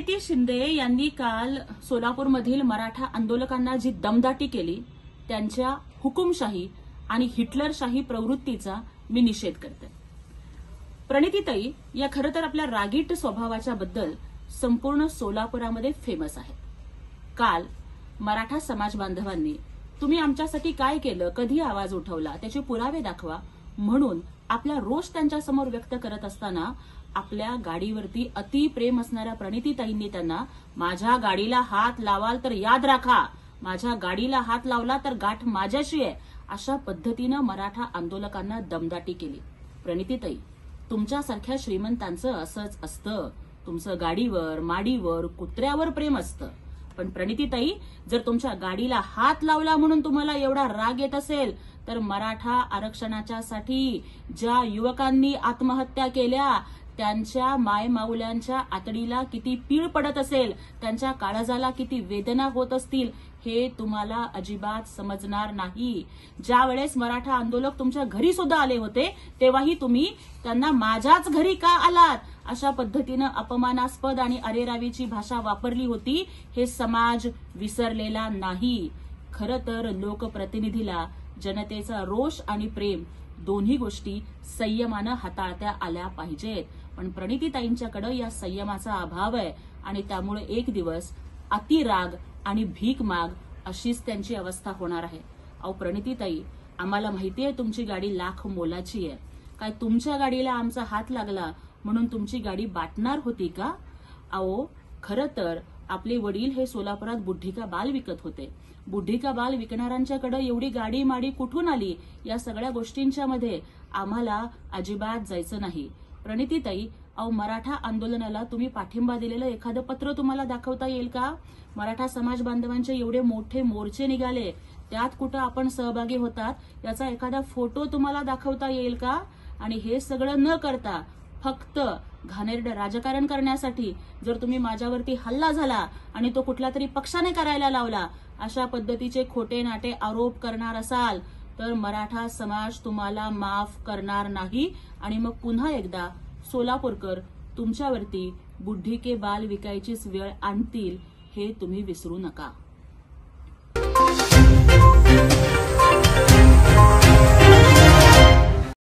प्रणिती शिंदे यांनी काल सोलापूरमधील मराठा आंदोलकांना जी दमदाटी केली त्यांच्या हुकुमशाही आणि हिटलरशाही प्रवृत्तीचा मी निषेध करते। प्रणितीताई या खरं तर आपल्या रागीट स्वभावाच्या बद्दल संपूर्ण सोलापुरामध्ये फेमस आहेत। काल मराठा समाज बांधवांनी तुम्ही आमच्यासाठी काय केलं, कधी आवाज उठवला, त्याचे पुरावे दाखवा म्हणून आपला रोष त्यांच्यासमोर व्यक्त करत असताना आपल्या गाडीवरती अति प्रेम असणाऱ्या प्रणितीताईंनी त्यांना माझ्या गाडीला हात लावाल तर याद राखा, माझ्या गाडीला हात लावला तर गाठ माझ्याशी आहे, अशा पद्धतीनं मराठा आंदोलकांना दमदाटी केली। प्रणितीताई, तुमच्यासारख्या श्रीमंतांचं असंच असतं, तुमचं गाडीवर, माडीवर, कुत्र्यावर प्रेम असतं। पण प्रणितीताई, जर तुमच्या गाडीला हात लावला म्हणून तुम्हाला एवढा राग येत असेल तर मराठा आरक्षणाच्यासाठी ज्या युवकांनी आत्महत्या केल्या त्यांच्या मायमाऊल्यांच्या आतडीला किती पीळ पडत असेल, त्यांच्या काळजाला किती वेदना होत असतील हे तुम्हाला अजिबात समजणार नाही। ज्या वेळेस मराठा आंदोलक तुमच्या घरी सुद्धा आले होते तेव्हाही तुम्ही त्यांना माझ्याच घरी का आलात अशा पद्धतीनं अपमानास्पद आणि अरेरावीची भाषा वापरली होती, हे समाज विसरलेला नाही। खरं तर लोकप्रतिनिधीला जनतेचा रोष आणि प्रेम दोन्ही गोष्टी संयमानं हाताळता आल्या पाहिजेत, पण प्रणितीताईंच्याकडे या संयमाचा अभाव आहे आणि त्यामुळे एक दिवस अतिराग आणि भीक माग अशीच त्यांची अवस्था होणार आहे। अहो प्रणितीताई, आम्हाला माहितीये तुमची गाडी लाख मोलाची आहे, काय तुमच्या गाडीला आमचा हात लागला म्हणून तुमची गाडी बाटणार होती का? अहो खरं तर आपले वडील हे सोलापुरात बुढ्ढी का बाल विकत होते। बुढ्ढी का बाल विकणाऱ्यांच्याकडे एवढी गाडी माडी कुठून आली, या सगळ्या गोष्टींच्या मध्ये आम्हाला अजिबात जायचं नाही। प्रणितीताई, अहो मराठा आंदोलनाला तुम्ही पाठिंबा दिलेलं एखादं पत्र तुम्हाला दाखवता येईल का? मराठा समाज बांधवांचे एवढे मोठे मोर्चे निघाले, त्यात कुठं आपण सहभागी होतात याचा एखादा फोटो तुम्हाला दाखवता येईल का? आणि हे सगळं न करता फक्त घाणेरडं राजकारण करण्यासाठी जर तुम्ही माझ्यावरती हल्ला झाला आणि तो कुठल्या तरी पक्षाने करायला लावला अशा पद्धतीचे खोटे नाटे आरोप करणार असाल तर मराठा समाज तुम्हाला माफ करणार नाही आणि मग पुन्हा एकदा सोलापूरकर तुमच्यावरती बुढ्ढी के बाल विकायचीच वेळ आणतील हे तुम्ही विसरू नका।